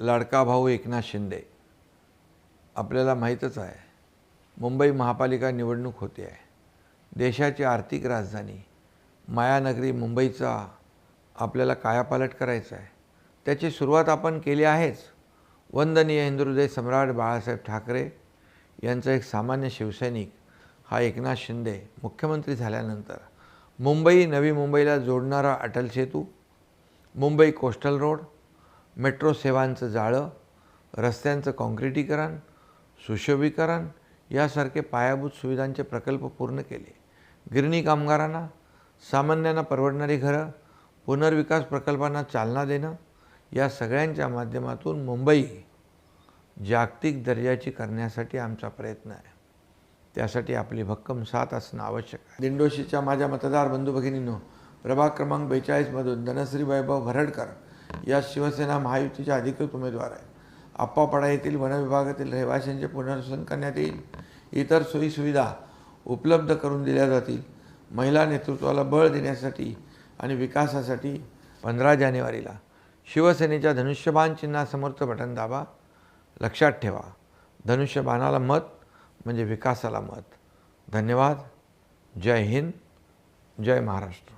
लाडका भाऊ एकनाथ शिंदे, आपल्याला माहीतच आहे, मुंबई महापालिका निवडणूक होते आहे. देशाची आर्थिक राजधानी मायानगरी मुंबईचा आपल्याला कायापालट करायचा आहे. त्याची सुरुवात आपण केली आहेच. वंदनीय हिंदुहृदय सम्राट बाळासाहेब ठाकरे यांचा एक सामान्य शिवसैनिक हा एकनाथ शिंदे मुख्यमंत्री झाल्यानंतर मुंबई नवी मुंबईला जोडणारा Atal Setu, Mumbai coastal road, metro सेवांचं जाळं, रस्त्यांचं काँक्रिटीकरण, सुशोभीकरण यासारखे पायाभूत सुविधांचे प्रकल्प पूर्ण केले. गिरणी कामगारांना, सामान्यांना परवडणारी घरं, पुनर्विकास प्रकल्पांना चालना देणं या सगळ्यांच्या माध्यमातून मुंबई जागतिक दर्जाची करण्यासाठी आमचा प्रयत्न आहे. त्यासाठी आपली भक्कम साथ असणं आवश्यक आहे. दिंडोशीच्या माझ्या मतदार बंधू भगिनींनो, प्रभाग क्रमांक 42मधून धनश्री वैभव भरडकर या शिवसेना महायुतीच्या अधिकृत उमेदवार आहेत. आप्पापाडा येथील वनविभागातील रहिवाशांचे पुनर्वसन करण्यात येईल. इतर सोयीसुविधा उपलब्ध करून दिल्या जातील. महिला नेतृत्वाला बळ देण्यासाठी आणि विकासासाठी 15 जानेवारीला शिवसेनेच्या धनुष्यबाण चिन्हासमोरचं बटन दाबा. लक्षात ठेवा, धनुष्यबाणाला मत म्हणजे विकासाला मत. धन्यवाद. जय हिंद, जय महाराष्ट्र.